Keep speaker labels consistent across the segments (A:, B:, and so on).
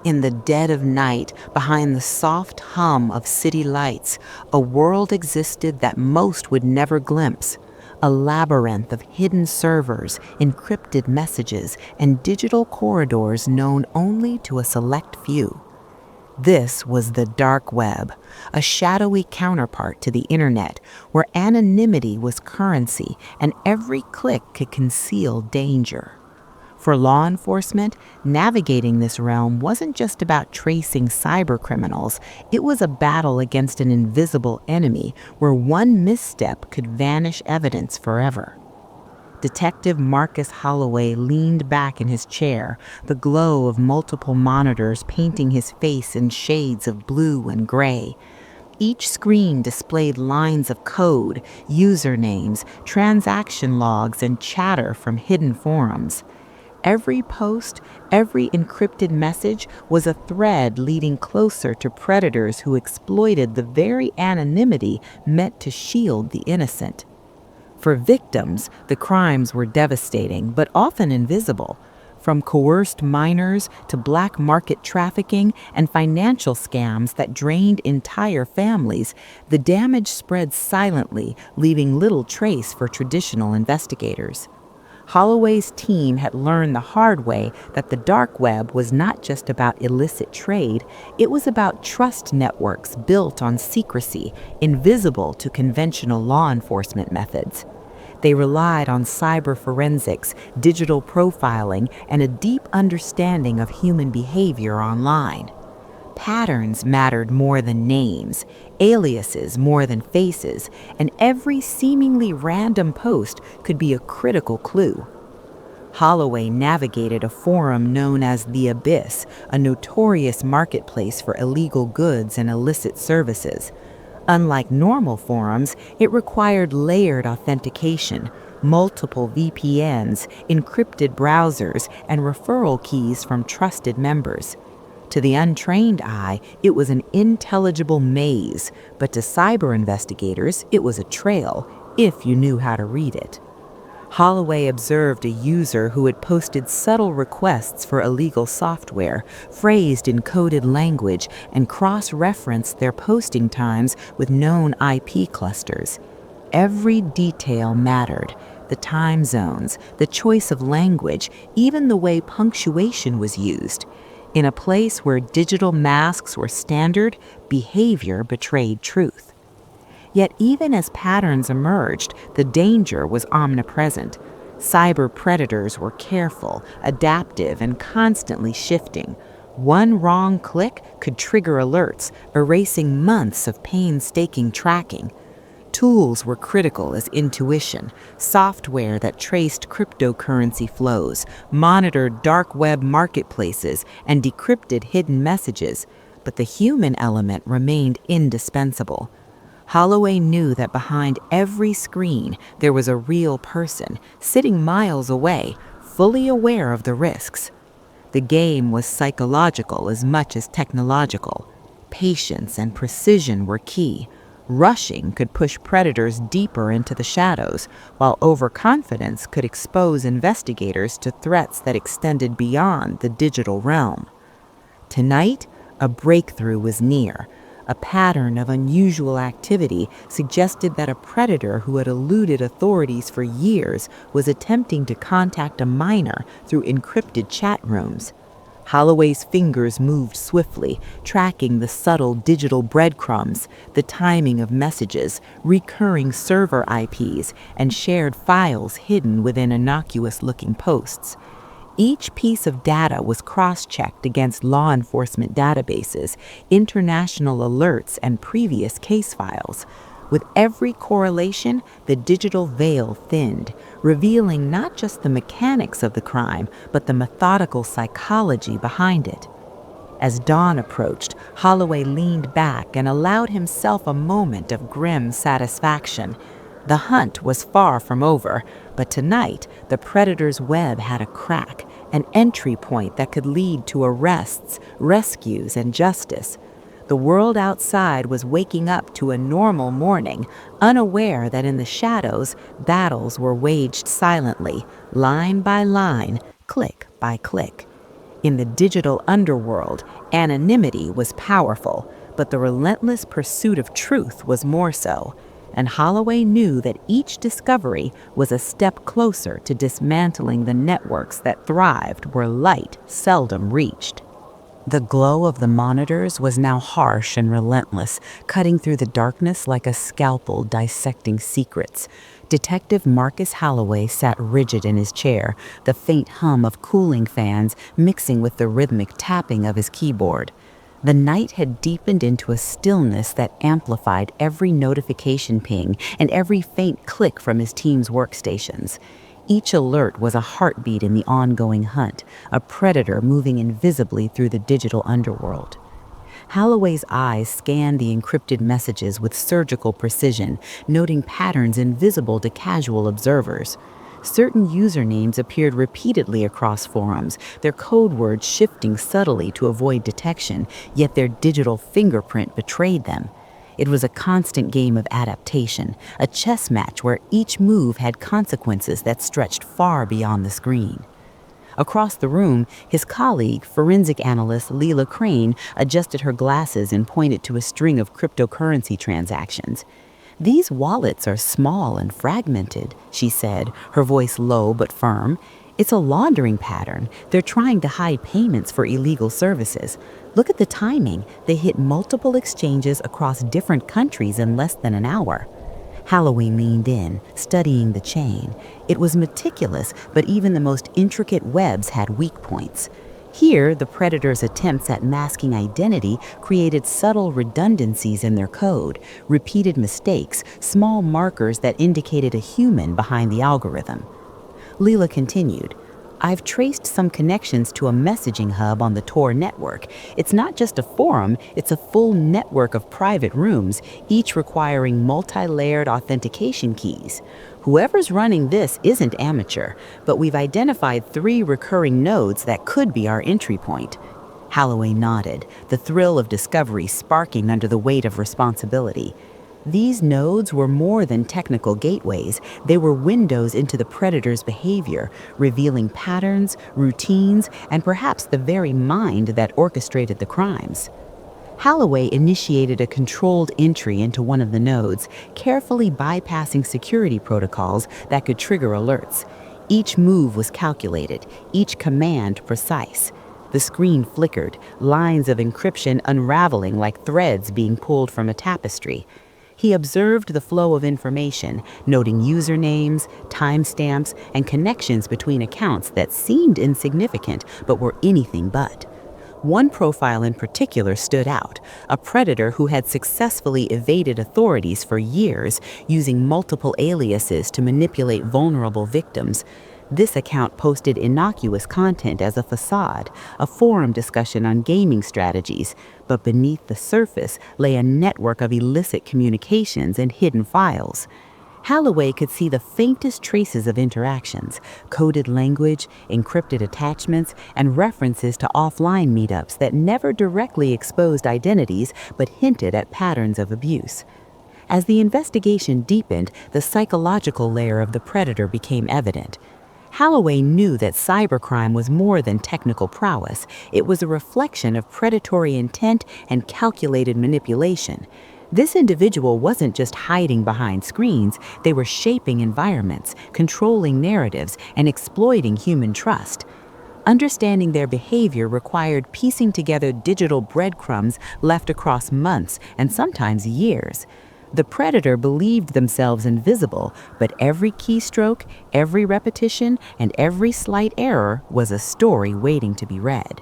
A: In the dead of night, behind the soft hum of city lights, a world existed that most would never glimpse. A labyrinth of hidden servers, encrypted messages, and digital corridors known only to a select few. This was the dark web, a shadowy counterpart to the internet, where anonymity was currency and every click could conceal danger. For law enforcement, navigating this realm wasn't just about tracing cybercriminals, it was a battle against an invisible enemy where one misstep could vanish evidence forever. Detective Marcus Holloway leaned back in his chair, the glow of multiple monitors painting his face in shades of blue and gray. Each screen displayed lines of code, usernames, transaction logs, and chatter from hidden forums. Every post, every encrypted message was a thread leading closer to predators who exploited the very anonymity meant to shield the innocent. For victims, the crimes were devastating, but often invisible. From coerced minors to black market trafficking and financial scams that drained entire families, the damage spread silently, leaving little trace for traditional investigators. Holloway's team had learned the hard way that the dark web was not just about illicit trade, it was about trust networks built on secrecy, invisible to conventional law enforcement methods. They relied on cyber forensics, digital profiling, and a deep understanding of human behavior online. Patterns mattered more than names, aliases more than faces, and every seemingly random post could be a critical clue. Holloway navigated a forum known as The Abyss, a notorious marketplace for illegal goods and illicit services. Unlike normal forums, it required layered authentication, multiple VPNs, encrypted browsers, and referral keys from trusted members. To the untrained eye, it was an intelligible maze, but to cyber investigators, it was a trail, if you knew how to read it. Holloway observed a user who had posted subtle requests for illegal software, phrased in coded language, and cross-referenced their posting times with known IP clusters. Every detail mattered. The time zones, the choice of language, even the way punctuation was used. In a place where digital masks were standard, behavior betrayed truth. Yet even as patterns emerged, the danger was omnipresent. Cyber predators were careful, adaptive, and constantly shifting. One wrong click could trigger alerts, erasing months of painstaking tracking. Tools were critical as intuition, software that traced cryptocurrency flows, monitored dark web marketplaces, and decrypted hidden messages, but the human element remained indispensable. Holloway knew that behind every screen there was a real person, sitting miles away, fully aware of the risks. The game was psychological as much as technological. Patience and precision were key. Rushing could push predators deeper into the shadows, while overconfidence could expose investigators to threats that extended beyond the digital realm. Tonight, a breakthrough was near. A pattern of unusual activity suggested that a predator who had eluded authorities for years was attempting to contact a minor through encrypted chat rooms. Holloway's fingers moved swiftly, tracking the subtle digital breadcrumbs, the timing of messages, recurring server IPs, and shared files hidden within innocuous-looking posts. Each piece of data was cross-checked against law enforcement databases, international alerts, and previous case files. With every correlation, the digital veil thinned, revealing not just the mechanics of the crime, but the methodical psychology behind it. As dawn approached, Holloway leaned back and allowed himself a moment of grim satisfaction. The hunt was far from over, but tonight the predator's web had a crack, an entry point that could lead to arrests, rescues, and justice. The world outside was waking up to a normal morning, unaware that in the shadows, battles were waged silently, line by line, click by click. In the digital underworld, anonymity was powerful, but the relentless pursuit of truth was more so. And Holloway knew that each discovery was a step closer to dismantling the networks that thrived where light seldom reached. The glow of the monitors was now harsh and relentless, cutting through the darkness like a scalpel dissecting secrets. Detective Marcus Holloway sat rigid in his chair, the faint hum of cooling fans mixing with the rhythmic tapping of his keyboard. The night had deepened into a stillness that amplified every notification ping and every faint click from his team's workstations. Each alert was a heartbeat in the ongoing hunt, a predator moving invisibly through the digital underworld. Holloway's eyes scanned the encrypted messages with surgical precision, noting patterns invisible to casual observers. Certain usernames appeared repeatedly across forums, their code words shifting subtly to avoid detection, yet their digital fingerprint betrayed them. It was a constant game of adaptation, a chess match where each move had consequences that stretched far beyond the screen. Across the room, his colleague, forensic analyst Leela Crane, adjusted her glasses and pointed to a string of cryptocurrency transactions. "These wallets are small and fragmented," she said, her voice low but firm. "It's a laundering pattern. They're trying to hide payments for illegal services. Look at the timing. They hit multiple exchanges across different countries in less than an hour." Holloway leaned in, studying the chain. It was meticulous, but even the most intricate webs had weak points. Here, the predator's attempts at masking identity created subtle redundancies in their code, repeated mistakes, small markers that indicated a human behind the algorithm. Leela continued, "I've traced some connections to a messaging hub on the Tor network. It's not just a forum, it's a full network of private rooms, each requiring multi-layered authentication keys. Whoever's running this isn't amateur, but we've identified 3 recurring nodes that could be our entry point." Holloway nodded, the thrill of discovery sparking under the weight of responsibility. These nodes were more than technical gateways. They were windows into the predator's behavior, revealing patterns, routines, and perhaps the very mind that orchestrated the crimes. Holloway initiated a controlled entry into one of the nodes, carefully bypassing security protocols that could trigger alerts. Each move was calculated, each command precise. The screen flickered, lines of encryption unraveling like threads being pulled from a tapestry. He observed the flow of information, noting usernames, timestamps, and connections between accounts that seemed insignificant but were anything but. One profile in particular stood out, a predator who had successfully evaded authorities for years, using multiple aliases to manipulate vulnerable victims. This account posted innocuous content as a facade, a forum discussion on gaming strategies, but beneath the surface lay a network of illicit communications and hidden files. Holloway could see the faintest traces of interactions, coded language, encrypted attachments, and references to offline meetups that never directly exposed identities but hinted at patterns of abuse. As the investigation deepened, the psychological layer of the predator became evident. Holloway knew that cybercrime was more than technical prowess. It was a reflection of predatory intent and calculated manipulation. This individual wasn't just hiding behind screens, they were shaping environments, controlling narratives, and exploiting human trust. Understanding their behavior required piecing together digital breadcrumbs left across months and sometimes years. The predator believed themselves invisible, but every keystroke, every repetition, and every slight error was a story waiting to be read.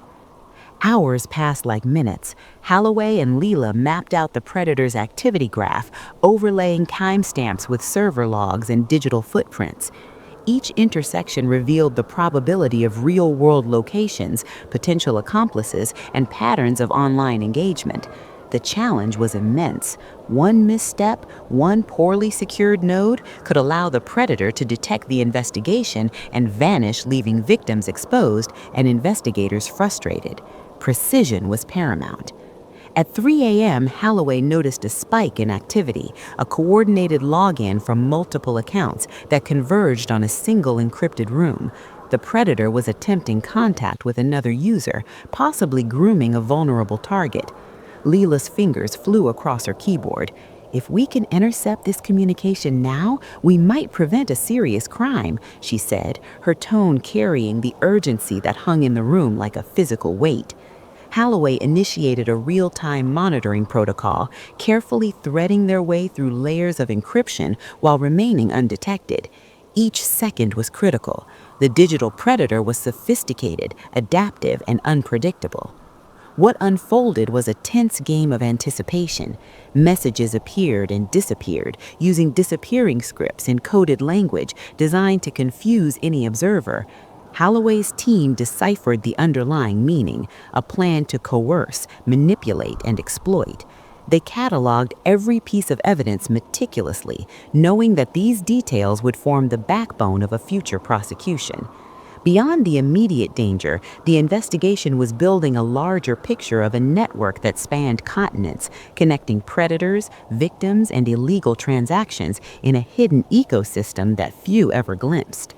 A: Hours passed like minutes. Holloway and Leela mapped out the predator's activity graph, overlaying timestamps with server logs and digital footprints. Each intersection revealed the probability of real-world locations, potential accomplices, and patterns of online engagement. The challenge was immense. One misstep, one poorly secured node could allow the predator to detect the investigation and vanish, leaving victims exposed and investigators frustrated. Precision was paramount. At 3 a.m., Holloway noticed a spike in activity, a coordinated login from multiple accounts that converged on a single encrypted room. The predator was attempting contact with another user, possibly grooming a vulnerable target. Leela's fingers flew across her keyboard. If we can intercept this communication now, we might prevent a serious crime, she said, her tone carrying the urgency that hung in the room like a physical weight. Holloway initiated a real-time monitoring protocol, carefully threading their way through layers of encryption while remaining undetected. Each second was critical. The digital predator was sophisticated, adaptive, and unpredictable. What unfolded was a tense game of anticipation. Messages appeared and disappeared, using disappearing scripts in coded language designed to confuse any observer. Holloway's team deciphered the underlying meaning, a plan to coerce, manipulate, and exploit. They cataloged every piece of evidence meticulously, knowing that these details would form the backbone of a future prosecution. Beyond the immediate danger, the investigation was building a larger picture of a network that spanned continents, connecting predators, victims, and illegal transactions in a hidden ecosystem that few ever glimpsed.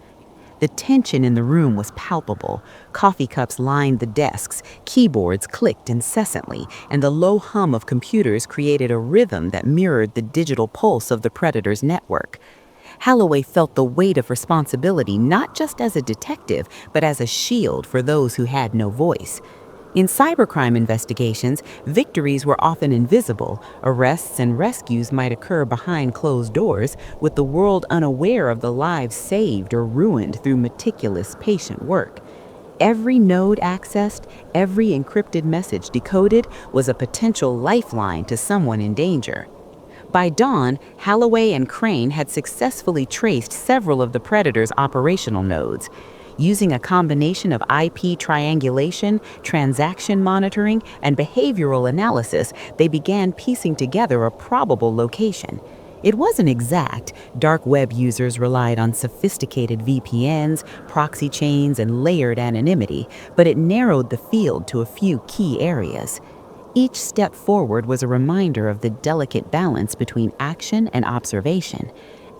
A: The tension in the room was palpable. Coffee cups lined the desks, keyboards clicked incessantly, and the low hum of computers created a rhythm that mirrored the digital pulse of the predator's network. Holloway felt the weight of responsibility not just as a detective, but as a shield for those who had no voice. In cybercrime investigations, victories were often invisible. Arrests and rescues might occur behind closed doors, with the world unaware of the lives saved or ruined through meticulous, patient work. Every node accessed, every encrypted message decoded was a potential lifeline to someone in danger. By dawn, Holloway and Crane had successfully traced several of the predator's operational nodes. Using a combination of IP triangulation, transaction monitoring, and behavioral analysis, they began piecing together a probable location. It wasn't exact. Dark web users relied on sophisticated VPNs, proxy chains, and layered anonymity, but it narrowed the field to a few key areas. Each step forward was a reminder of the delicate balance between action and observation.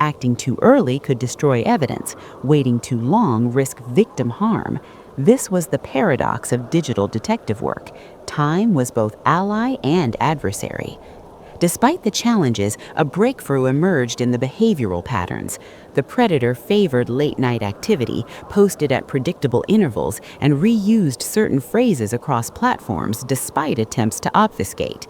A: Acting too early could destroy evidence. Waiting too long risked victim harm. This was the paradox of digital detective work. Time was both ally and adversary. Despite the challenges, a breakthrough emerged in the behavioral patterns. The predator favored late-night activity, posted at predictable intervals, and reused certain phrases across platforms despite attempts to obfuscate.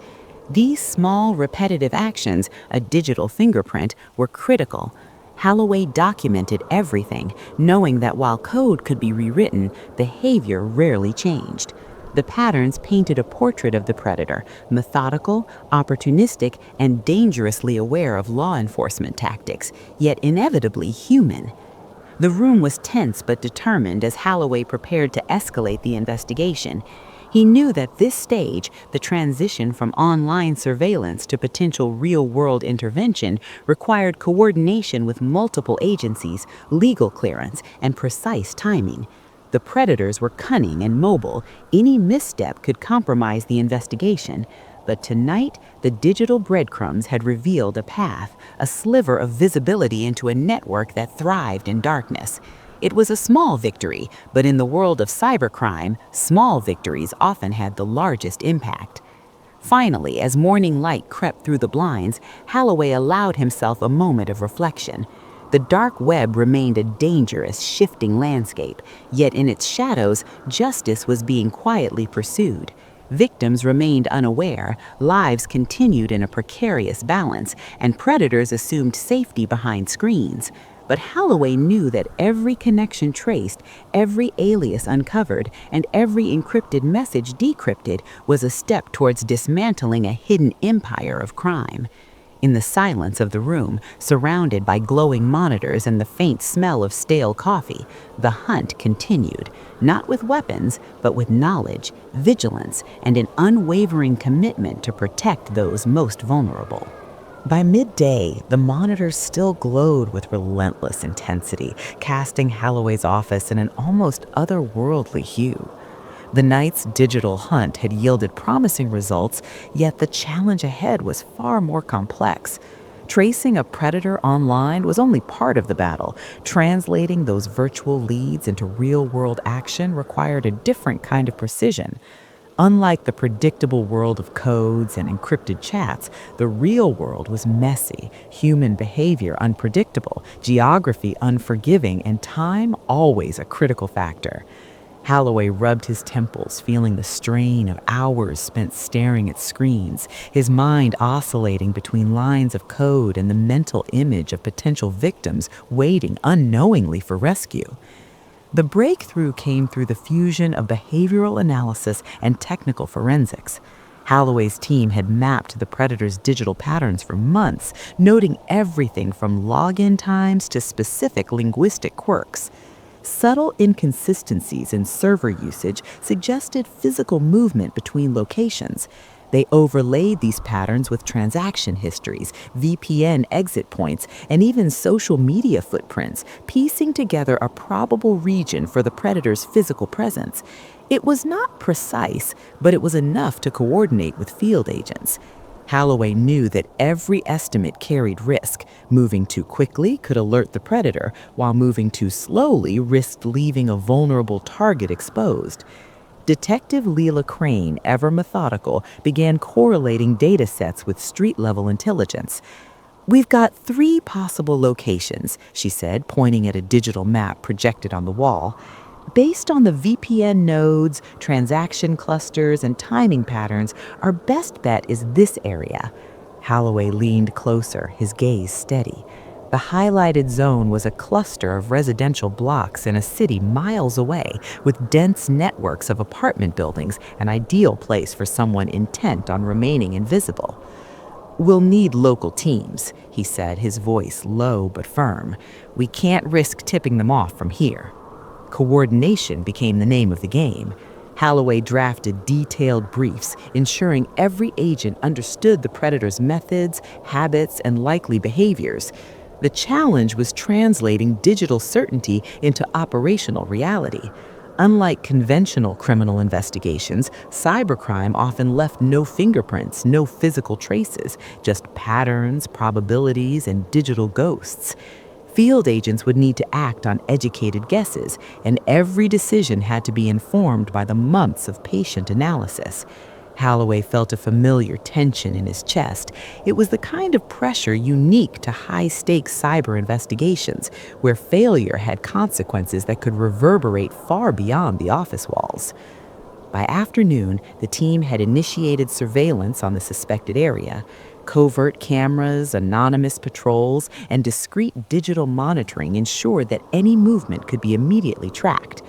A: These small, repetitive actions, a digital fingerprint, were critical. Holloway documented everything, knowing that while code could be rewritten, behavior rarely changed. The patterns painted a portrait of the predator, methodical, opportunistic, and dangerously aware of law enforcement tactics, yet inevitably human. The room was tense but determined as Holloway prepared to escalate the investigation. He knew that this stage, the transition from online surveillance to potential real-world intervention, required coordination with multiple agencies, legal clearance, and precise timing. The predators were cunning and mobile. Any misstep could compromise the investigation. But tonight, the digital breadcrumbs had revealed a path, a sliver of visibility into a network that thrived in darkness. It was a small victory, but in the world of cybercrime, small victories often had the largest impact. Finally, as morning light crept through the blinds, Holloway allowed himself a moment of reflection. The dark web remained a dangerous, shifting landscape, yet in its shadows, justice was being quietly pursued. Victims remained unaware, lives continued in a precarious balance, and predators assumed safety behind screens. But Holloway knew that every connection traced, every alias uncovered, and every encrypted message decrypted was a step towards dismantling a hidden empire of crime. In the silence of the room, surrounded by glowing monitors and the faint smell of stale coffee, the hunt continued, not with weapons, but with knowledge, vigilance, and an unwavering commitment to protect those most vulnerable. By midday, the monitors still glowed with relentless intensity, casting Holloway's office in an almost otherworldly hue. The night's digital hunt had yielded promising results, yet the challenge ahead was far more complex. Tracing a predator online was only part of the battle. Translating those virtual leads into real world action required a different kind of precision. Unlike the predictable world of codes and encrypted chats, the real world was messy, human behavior unpredictable, geography unforgiving, and time always a critical factor. Holloway rubbed his temples, feeling the strain of hours spent staring at screens, his mind oscillating between lines of code and the mental image of potential victims waiting unknowingly for rescue. The breakthrough came through the fusion of behavioral analysis and technical forensics. Holloway's team had mapped the predator's digital patterns for months, noting everything from login times to specific linguistic quirks. Subtle inconsistencies in server usage suggested physical movement between locations. They overlaid these patterns with transaction histories, VPN exit points, and even social media footprints, piecing together a probable region for the predator's physical presence. It was not precise, but it was enough to coordinate with field agents. Holloway knew that every estimate carried risk. Moving too quickly could alert the predator, while moving too slowly risked leaving a vulnerable target exposed. Detective Leela Crane, ever methodical, began correlating data sets with street-level intelligence. "We've got 3 possible locations," she said, pointing at a digital map projected on the wall. "Based on the VPN nodes, transaction clusters, and timing patterns, our best bet is this area." Holloway leaned closer, his gaze steady. The highlighted zone was a cluster of residential blocks in a city miles away, with dense networks of apartment buildings, an ideal place for someone intent on remaining invisible. "We'll need local teams," he said, his voice low but firm. "We can't risk tipping them off from here." Coordination became the name of the game. Holloway drafted detailed briefs, ensuring every agent understood the predator's methods, habits, and likely behaviors. The challenge was translating digital certainty into operational reality. Unlike conventional criminal investigations, cybercrime often left no fingerprints, no physical traces, just patterns, probabilities, and digital ghosts. Field agents would need to act on educated guesses, and every decision had to be informed by the months of patient analysis. Holloway felt a familiar tension in his chest. It was the kind of pressure unique to high-stakes cyber investigations, where failure had consequences that could reverberate far beyond the office walls. By afternoon, the team had initiated surveillance on the suspected area. Covert cameras, anonymous patrols, and discreet digital monitoring ensured that any movement could be immediately tracked.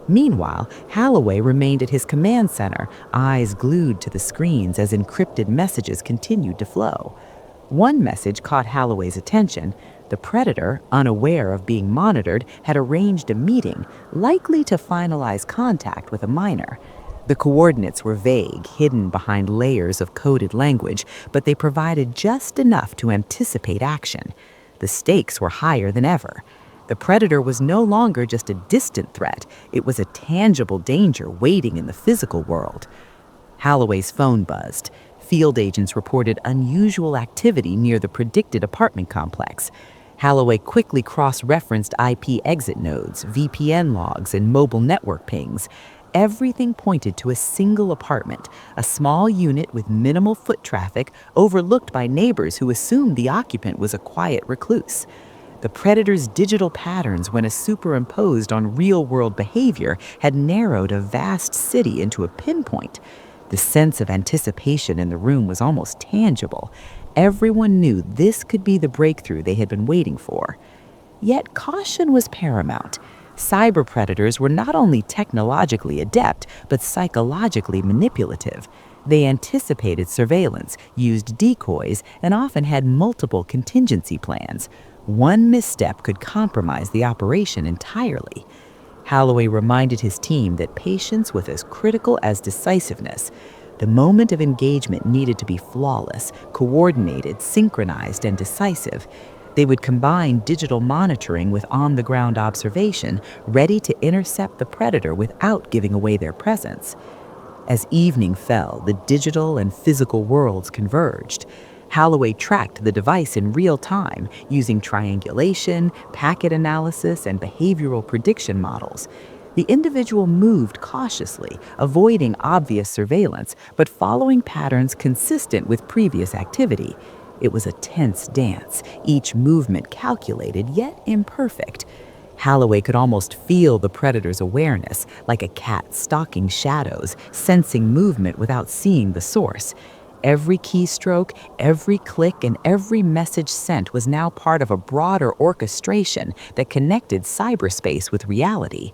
A: Meanwhile, Holloway remained at his command center, eyes glued to the screens as encrypted messages continued to flow. One message caught Holloway's attention. The predator, unaware of being monitored, had arranged a meeting, likely to finalize contact with a minor. The coordinates were vague, hidden behind layers of coded language, but they provided just enough to anticipate action. The stakes were higher than ever. The predator was no longer just a distant threat. It was a tangible danger waiting in the physical world. Holloway's phone buzzed. Field agents reported unusual activity near the predicted apartment complex. Holloway quickly cross-referenced IP exit nodes, VPN logs, and mobile network pings. Everything pointed to a single apartment, a small unit with minimal foot traffic, overlooked by neighbors who assumed the occupant was a quiet recluse. The predator's digital patterns, when superimposed on real-world behavior, had narrowed a vast city into a pinpoint. The sense of anticipation in the room was almost tangible. Everyone knew this could be the breakthrough they had been waiting for. Yet caution was paramount. Cyber predators were not only technologically adept, but psychologically manipulative. They anticipated surveillance, used decoys, and often had multiple contingency plans. One misstep could compromise the operation entirely. Holloway reminded his team that patience was as critical as decisiveness. The moment of engagement needed to be flawless, coordinated, synchronized, and decisive. They would combine digital monitoring with on-the-ground observation, ready to intercept the predator without giving away their presence. As evening fell, the digital and physical worlds converged. Holloway tracked the device in real time using triangulation, packet analysis, and behavioral prediction models. The individual moved cautiously, avoiding obvious surveillance, but following patterns consistent with previous activity. It was a tense dance, each movement calculated yet imperfect. Holloway could almost feel the predator's awareness, like a cat stalking shadows, sensing movement without seeing the source. Every keystroke, every click, and every message sent was now part of a broader orchestration that connected cyberspace with reality.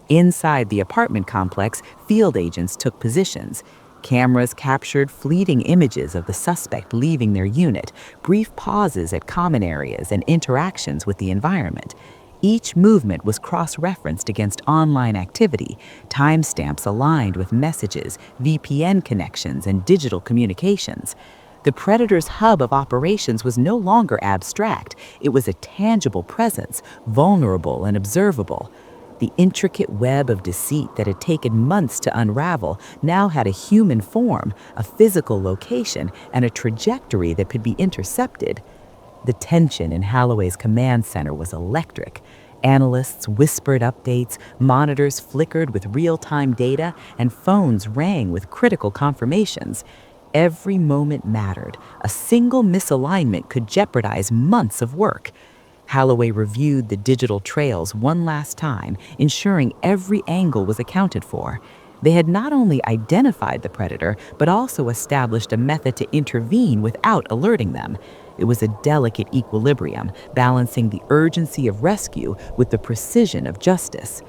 A: Inside the apartment complex, field agents took positions. Cameras captured fleeting images of the suspect leaving their unit, brief pauses at common areas, and interactions with the environment. Each movement was cross-referenced against online activity, timestamps aligned with messages, VPN connections, and digital communications. The predator's hub of operations was no longer abstract. It was a tangible presence, vulnerable and observable. The intricate web of deceit that had taken months to unravel now had a human form, a physical location, and a trajectory that could be intercepted. The tension in Holloway's command center was electric. Analysts whispered updates, monitors flickered with real-time data, and phones rang with critical confirmations. Every moment mattered. A single misalignment could jeopardize months of work. Holloway reviewed the digital trails one last time, ensuring every angle was accounted for. They had not only identified the predator, but also established a method to intervene without alerting them. It was a delicate equilibrium, balancing the urgency of rescue with the precision of justice.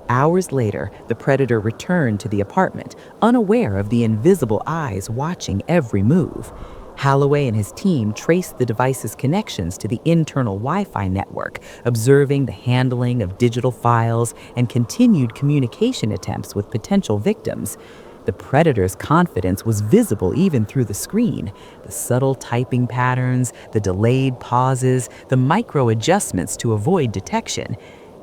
A: Hours later, the predator returned to the apartment, unaware of the invisible eyes watching every move. Holloway and his team traced the device's connections to the internal Wi-Fi network, observing the handling of digital files and continued communication attempts with potential victims. The predator's confidence was visible even through the screen. The subtle typing patterns, the delayed pauses, the micro adjustments to avoid detection.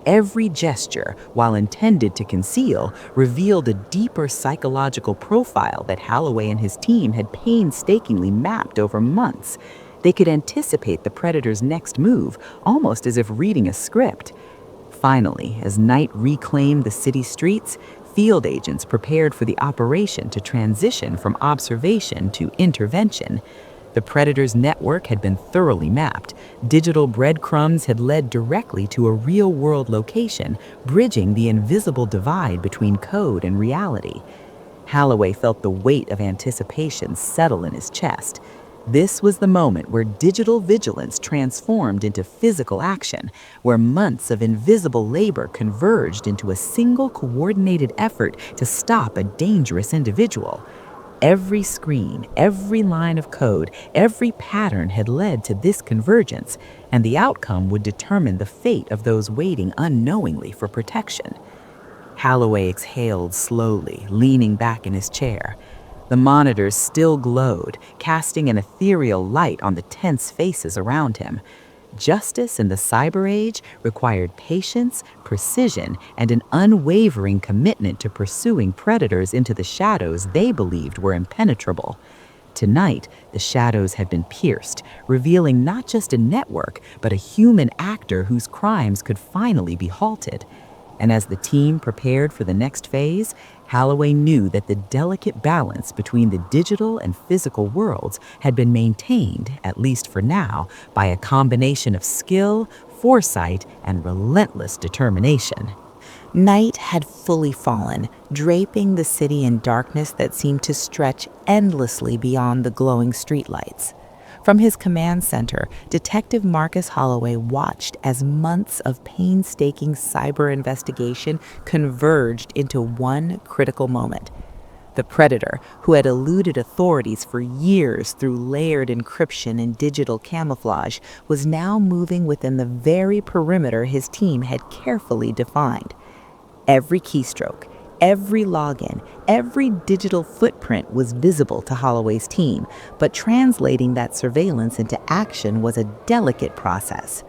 A: Every gesture, while intended to conceal, revealed a deeper psychological profile that Holloway and his team had painstakingly mapped over months. They could anticipate the predator's next move, almost as if reading a script. Finally, as night reclaimed the city streets, field agents prepared for the operation to transition from observation to intervention. The predator's network had been thoroughly mapped. Digital breadcrumbs had led directly to a real-world location, bridging the invisible divide between code and reality. Holloway felt the weight of anticipation settle in his chest. This was the moment where digital vigilance transformed into physical action, where months of invisible labor converged into a single coordinated effort to stop a dangerous individual. Every screen, every line of code, every pattern had led to this convergence, and the outcome would determine the fate of those waiting unknowingly for protection. Holloway exhaled slowly, leaning back in his chair. The monitors still glowed, casting an ethereal light on the tense faces around him. Justice in the cyber age required patience, precision, and an unwavering commitment to pursuing predators into the shadows they believed were impenetrable. Tonight, the shadows had been pierced, revealing not just a network, but a human actor whose crimes could finally be halted. And as the team prepared for the next phase, Holloway knew that the delicate balance between the digital and physical worlds had been maintained, at least for now, by a combination of skill, foresight, and relentless determination. Night had fully fallen, draping the city in darkness that seemed to stretch endlessly beyond the glowing streetlights. From his command center, Detective Marcus Holloway watched as months of painstaking cyber investigation converged into one critical moment. The predator, who had eluded authorities for years through layered encryption and digital camouflage, was now moving within the very perimeter his team had carefully defined. Every keystroke, every login, every digital footprint was visible to Holloway's team, but translating that surveillance into action was a delicate process.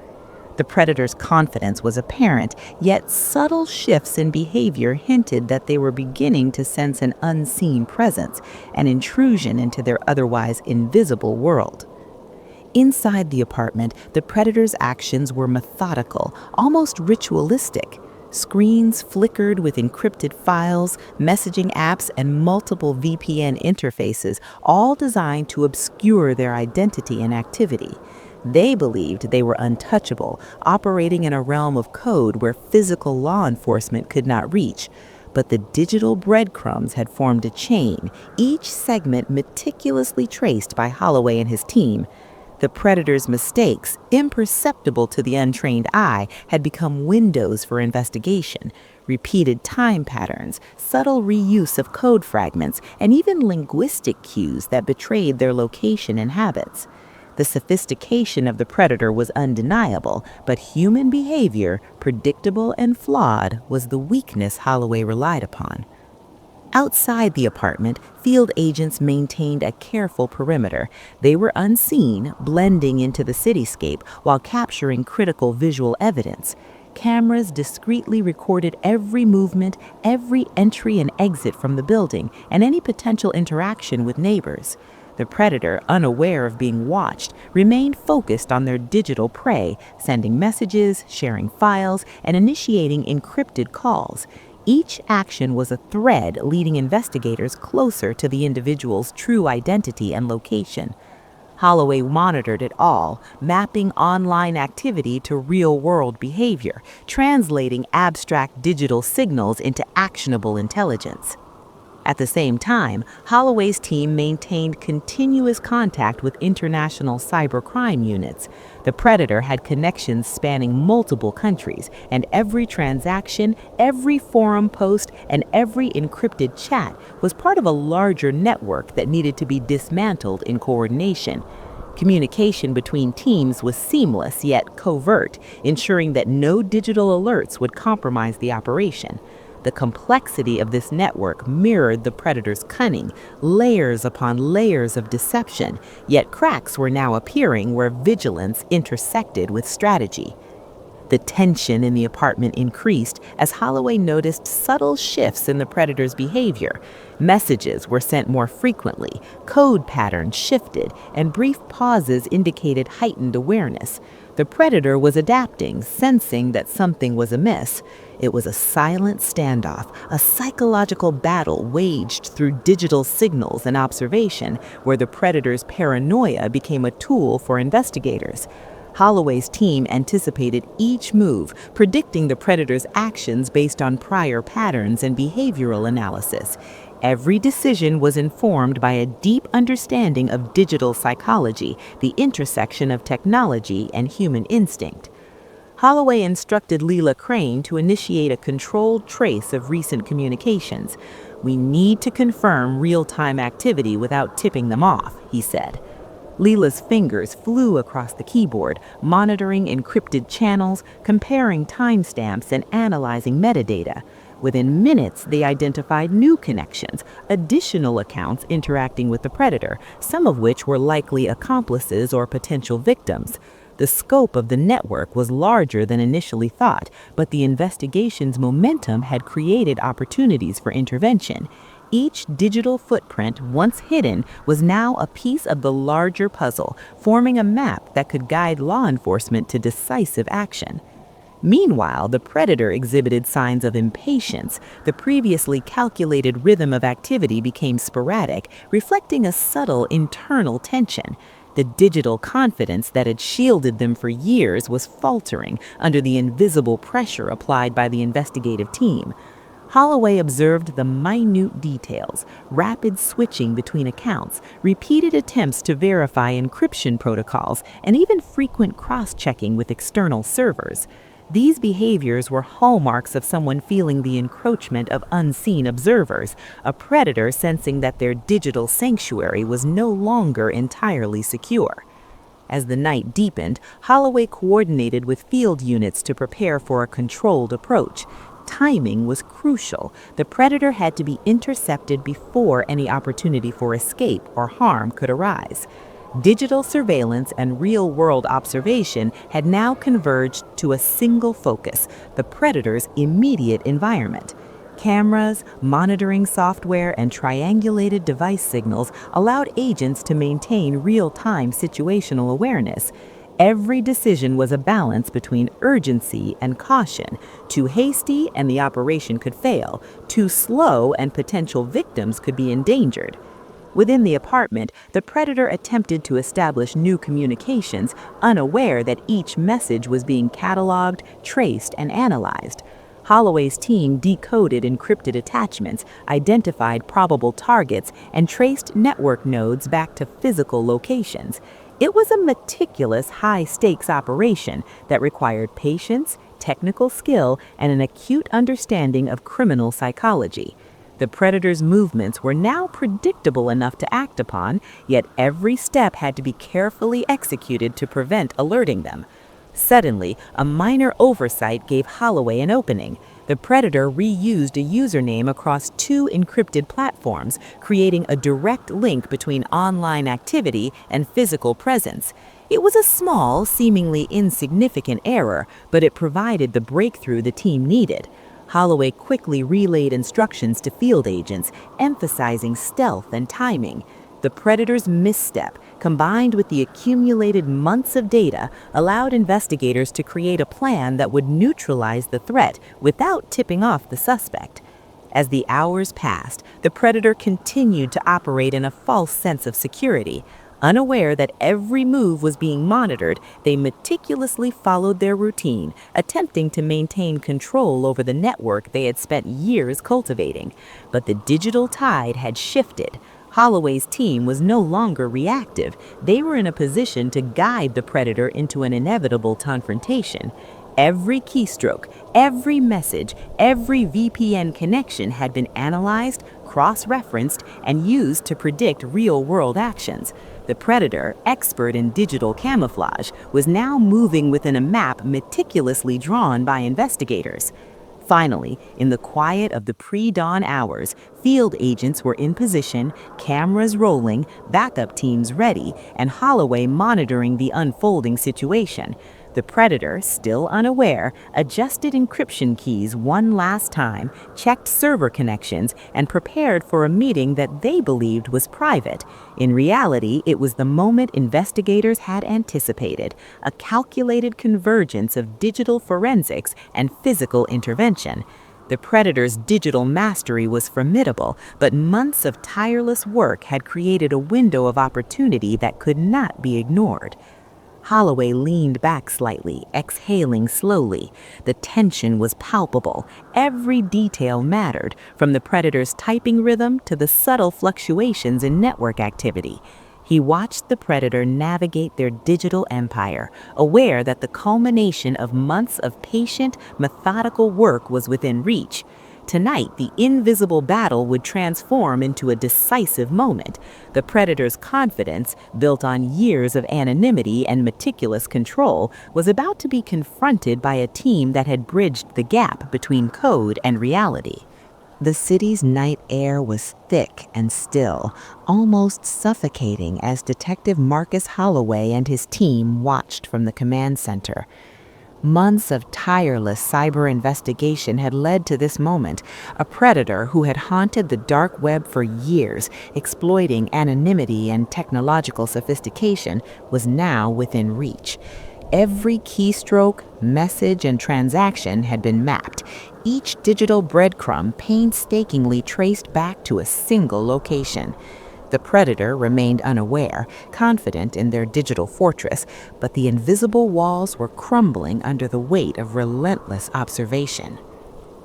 A: The predator's confidence was apparent, yet subtle shifts in behavior hinted that they were beginning to sense an unseen presence, an intrusion into their otherwise invisible world. Inside the apartment, the predator's actions were methodical, almost ritualistic. Screens flickered with encrypted files, messaging apps, and multiple VPN interfaces, all designed to obscure their identity and activity. They believed they were untouchable, operating in a realm of code where physical law enforcement could not reach. But the digital breadcrumbs had formed a chain, each segment meticulously traced by Holloway and his team. The predator's mistakes, imperceptible to the untrained eye, had become windows for investigation. Repeated time patterns, subtle reuse of code fragments, and even linguistic cues that betrayed their location and habits. The sophistication of the predator was undeniable, but human behavior, predictable and flawed, was the weakness Holloway relied upon. Outside the apartment, field agents maintained a careful perimeter. They were unseen, blending into the cityscape while capturing critical visual evidence. Cameras discreetly recorded every movement, every entry and exit from the building, and any potential interaction with neighbors. The predator, unaware of being watched, remained focused on their digital prey, sending messages, sharing files, and initiating encrypted calls. Each action was a thread leading investigators closer to the individual's true identity and location. Holloway monitored it all, mapping online activity to real-world behavior, translating abstract digital signals into actionable intelligence. At the same time, Holloway's team maintained continuous contact with international cybercrime units. The predator had connections spanning multiple countries, and every transaction, every forum post, and every encrypted chat was part of a larger network that needed to be dismantled in coordination. Communication between teams was seamless yet covert, ensuring that no digital alerts would compromise the operation. The complexity of this network mirrored the predator's cunning, layers upon layers of deception, yet cracks were now appearing where vigilance intersected with strategy. The tension in the apartment increased as Holloway noticed subtle shifts in the predator's behavior. Messages were sent more frequently, code patterns shifted, and brief pauses indicated heightened awareness. The predator was adapting, sensing that something was amiss. It was a silent standoff, a psychological battle waged through digital signals and observation, where the predator's paranoia became a tool for investigators. Holloway's team anticipated each move, predicting the predator's actions based on prior patterns and behavioral analysis. Every decision was informed by a deep understanding of digital psychology, the intersection of technology and human instinct. Holloway instructed Leela Crane to initiate a controlled trace of recent communications. "We need to confirm real-time activity without tipping them off," he said. Leela's fingers flew across the keyboard, monitoring encrypted channels, comparing timestamps, and analyzing metadata. Within minutes, they identified new connections, additional accounts interacting with the predator, some of which were likely accomplices or potential victims. The scope of the network was larger than initially thought, but the investigation's momentum had created opportunities for intervention. Each digital footprint, once hidden, was now a piece of the larger puzzle, forming a map that could guide law enforcement to decisive action. Meanwhile, the predator exhibited signs of impatience. The previously calculated rhythm of activity became sporadic, reflecting a subtle internal tension. The digital confidence that had shielded them for years was faltering under the invisible pressure applied by the investigative team. Holloway observed the minute details, rapid switching between accounts, repeated attempts to verify encryption protocols, and even frequent cross-checking with external servers. These behaviors were hallmarks of someone feeling the encroachment of unseen observers, a predator sensing that their digital sanctuary was no longer entirely secure. As the night deepened, Holloway coordinated with field units to prepare for a controlled approach. Timing was crucial. The predator had to be intercepted before any opportunity for escape or harm could arise. Digital surveillance and real-world observation had now converged to a single focus: the predator's immediate environment. Cameras, monitoring software, and triangulated device signals allowed agents to maintain real-time situational awareness. Every decision was a balance between urgency and caution. Too hasty and the operation could fail. Too slow and potential victims could be endangered. Within the apartment, the predator attempted to establish new communications, unaware that each message was being cataloged, traced, and analyzed. Holloway's team decoded encrypted attachments, identified probable targets, and traced network nodes back to physical locations. It was a meticulous, high-stakes operation that required patience, technical skill, and an acute understanding of criminal psychology. The predator's movements were now predictable enough to act upon, yet every step had to be carefully executed to prevent alerting them. Suddenly, a minor oversight gave Holloway an opening. The predator reused a username across two encrypted platforms, creating a direct link between online activity and physical presence. It was a small, seemingly insignificant error, but it provided the breakthrough the team needed. Holloway quickly relayed instructions to field agents, emphasizing stealth and timing. The predator's misstep, combined with the accumulated months of data, allowed investigators to create a plan that would neutralize the threat without tipping off the suspect. As the hours passed, the predator continued to operate in a false sense of security. Unaware that every move was being monitored, they meticulously followed their routine, attempting to maintain control over the network they had spent years cultivating. But the digital tide had shifted. Holloway's team was no longer reactive. They were in a position to guide the predator into an inevitable confrontation. Every keystroke, every message, every VPN connection had been analyzed, cross-referenced, and used to predict real-world actions. The predator, expert in digital camouflage, was now moving within a map meticulously drawn by investigators. Finally, in the quiet of the pre-dawn hours, field agents were in position, cameras rolling, backup teams ready, and Holloway monitoring the unfolding situation. The predator, still unaware, adjusted encryption keys one last time, checked server connections, and prepared for a meeting that they believed was private. In reality, it was the moment investigators had anticipated, a calculated convergence of digital forensics and physical intervention. The predator's digital mastery was formidable, but months of tireless work had created a window of opportunity that could not be ignored. Holloway leaned back slightly, exhaling slowly. The tension was palpable. Every detail mattered, from the predator's typing rhythm to the subtle fluctuations in network activity. He watched the predator navigate their digital empire, aware that the culmination of months of patient, methodical work was within reach. Tonight, the invisible battle would transform into a decisive moment. The predator's confidence, built on years of anonymity and meticulous control, was about to be confronted by a team that had bridged the gap between code and reality. The city's night air was thick and still, almost suffocating as Detective Marcus Holloway and his team watched from the command center. Months of tireless cyber investigation had led to this moment. A predator who had haunted the dark web for years, exploiting anonymity and technological sophistication, was now within reach. Every keystroke, message, and transaction had been mapped, each digital breadcrumb painstakingly traced back to a single location. The predator remained unaware, confident in their digital fortress, but the invisible walls were crumbling under the weight of relentless observation.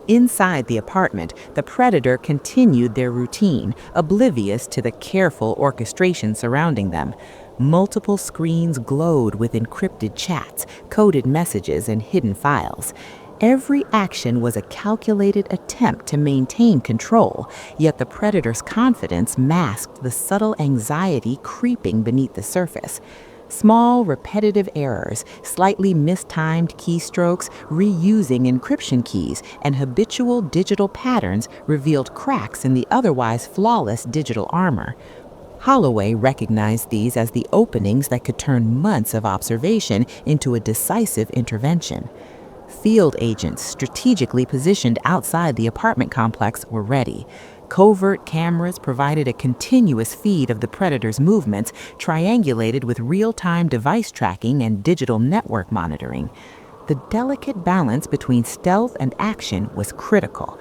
A: Inside the apartment, the predator continued their routine, oblivious to the careful orchestration surrounding them. Multiple screens glowed with encrypted chats, coded messages, and hidden files. Every action was a calculated attempt to maintain control, yet the predator's confidence masked the subtle anxiety creeping beneath the surface. Small, repetitive errors, slightly mistimed keystrokes, reusing encryption keys, and habitual digital patterns revealed cracks in the otherwise flawless digital armor. Holloway recognized these as the openings that could turn months of observation into a decisive intervention. Field agents strategically positioned outside the apartment complex were ready. Covert cameras provided a continuous feed of the predator's movements, triangulated with real-time device tracking and digital network monitoring. The delicate balance between stealth and action was critical.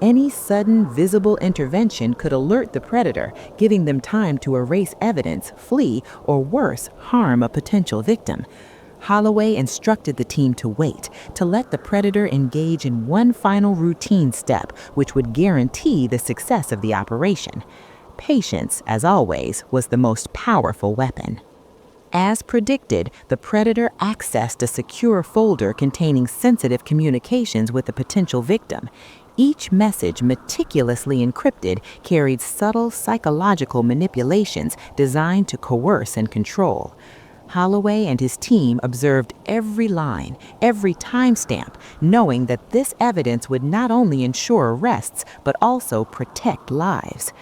A: Any sudden, visible intervention could alert the predator, giving them time to erase evidence, flee, or worse, harm a potential victim. Holloway instructed the team to wait, to let the predator engage in one final routine step, which would guarantee the success of the operation. Patience, as always, was the most powerful weapon. As predicted, the predator accessed a secure folder containing sensitive communications with the potential victim. Each message, meticulously encrypted, carried subtle psychological manipulations designed to coerce and control. Holloway and his team observed every line, every timestamp, knowing that this evidence would not only ensure arrests, but also protect lives.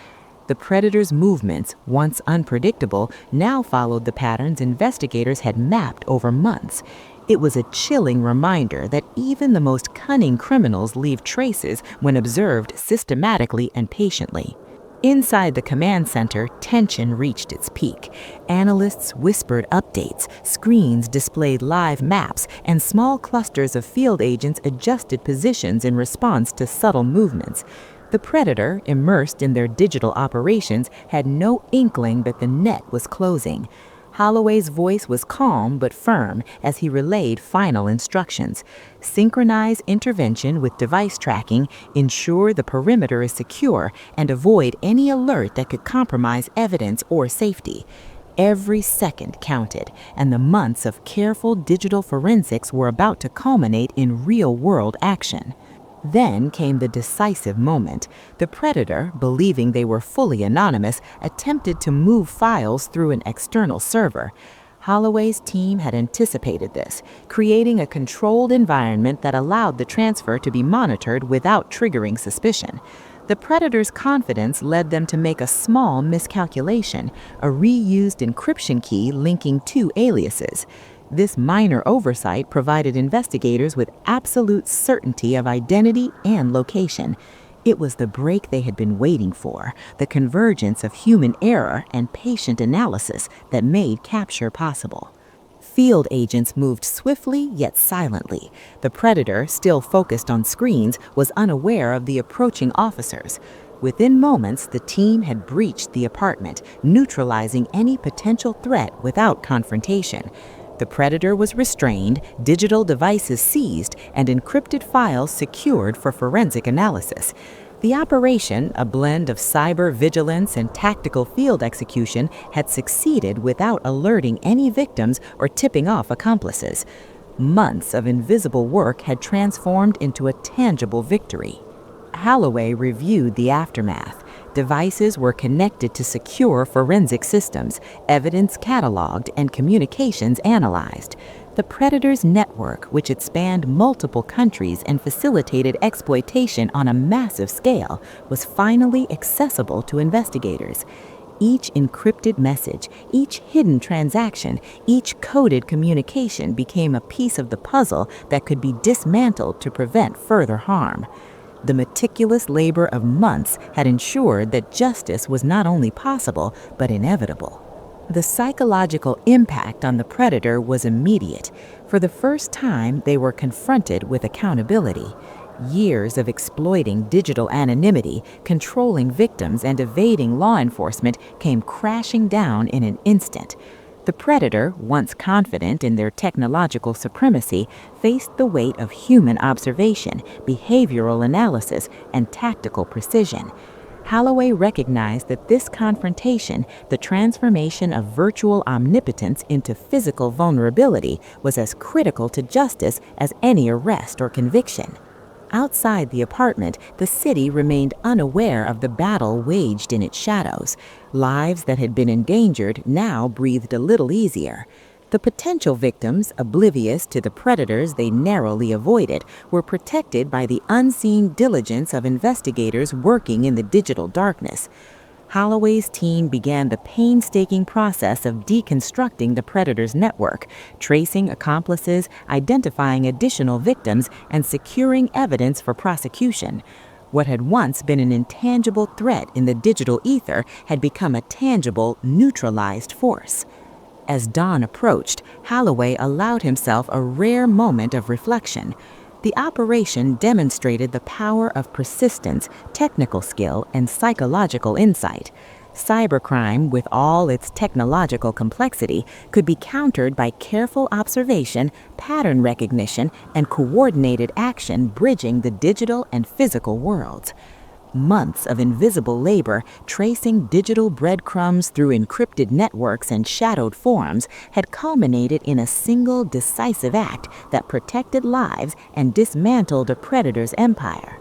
A: The predator's movements, once unpredictable, now followed the patterns investigators had mapped over months. It was a chilling reminder that even the most cunning criminals leave traces when observed systematically and patiently. Inside the command center, tension reached its peak. Analysts whispered updates, screens displayed live maps, and small clusters of field agents adjusted positions in response to subtle movements. The predator, immersed in their digital operations, had no inkling that the net was closing. Holloway's voice was calm but firm as he relayed final instructions. Synchronize intervention with device tracking, ensure the perimeter is secure, and avoid any alert that could compromise evidence or safety. Every second counted, and the months of careful digital forensics were about to culminate in real-world action. Then came the decisive moment. The predator, believing they were fully anonymous, attempted to move files through an external server. Holloway's team had anticipated this, creating a controlled environment that allowed the transfer to be monitored without triggering suspicion. The predator's confidence led them to make a small miscalculation, a reused encryption key linking two aliases. This minor oversight provided investigators with absolute certainty of identity and location. It was the break they had been waiting for, the convergence of human error and patient analysis that made capture possible. Field agents moved swiftly yet silently. The predator, still focused on screens, was unaware of the approaching officers. Within moments, the team had breached the apartment, neutralizing any potential threat without confrontation. The predator was restrained, digital devices seized, and encrypted files secured for forensic analysis. The operation, a blend of cyber vigilance and tactical field execution, had succeeded without alerting any victims or tipping off accomplices. Months of invisible work had transformed into a tangible victory. Holloway reviewed the aftermath. Devices were connected to secure forensic systems, evidence cataloged, and communications analyzed. The predator's network, which had spanned multiple countries and facilitated exploitation on a massive scale, was finally accessible to investigators. Each encrypted message, each hidden transaction, each coded communication became a piece of the puzzle that could be dismantled to prevent further harm. The meticulous labor of months had ensured that justice was not only possible, but inevitable. The psychological impact on the predator was immediate. For the first time, they were confronted with accountability. Years of exploiting digital anonymity, controlling victims, and evading law enforcement came crashing down in an instant. The predator, once confident in their technological supremacy, faced the weight of human observation, behavioral analysis, and tactical precision. Holloway recognized that this confrontation, the transformation of virtual omnipotence into physical vulnerability, was as critical to justice as any arrest or conviction. Outside the apartment, the city remained unaware of the battle waged in its shadows. Lives that had been endangered now breathed a little easier. The potential victims, oblivious to the predators they narrowly avoided, were protected by the unseen diligence of investigators working in the digital darkness. Holloway's team began the painstaking process of deconstructing the predator's network, tracing accomplices, identifying additional victims, and securing evidence for prosecution. What had once been an intangible threat in the digital ether had become a tangible, neutralized force. As dawn approached, Holloway allowed himself a rare moment of reflection. The operation demonstrated the power of persistence, technical skill, and psychological insight. Cybercrime, with all its technological complexity, could be countered by careful observation, pattern recognition, and coordinated action bridging the digital and physical worlds. Months of invisible labor, tracing digital breadcrumbs through encrypted networks and shadowed forums, had culminated in a single decisive act that protected lives and dismantled a predator's empire.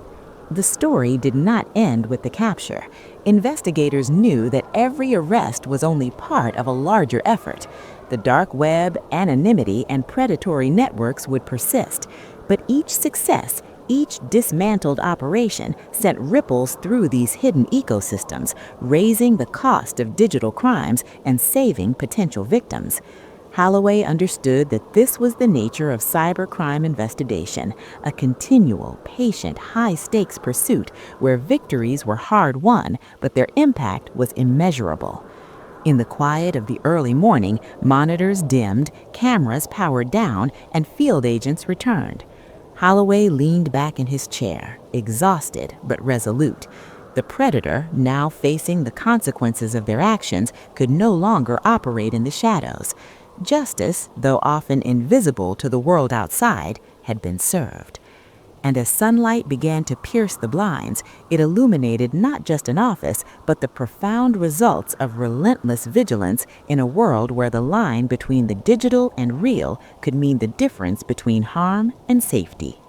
A: The story did not end with the capture. Investigators knew that every arrest was only part of a larger effort. The dark web, anonymity, and predatory networks would persist, but each success, each dismantled operation sent ripples through these hidden ecosystems, raising the cost of digital crimes and saving potential victims. Holloway understood that this was the nature of cybercrime investigation, a continual, patient, high-stakes pursuit where victories were hard-won, but their impact was immeasurable. In the quiet of the early morning, monitors dimmed, cameras powered down, and field agents returned. Holloway leaned back in his chair, exhausted but resolute. The predator, now facing the consequences of their actions, could no longer operate in the shadows. Justice, though often invisible to the world outside, had been served. And as sunlight began to pierce the blinds, it illuminated not just an office, but the profound results of relentless vigilance in a world where the line between the digital and real could mean the difference between harm and safety.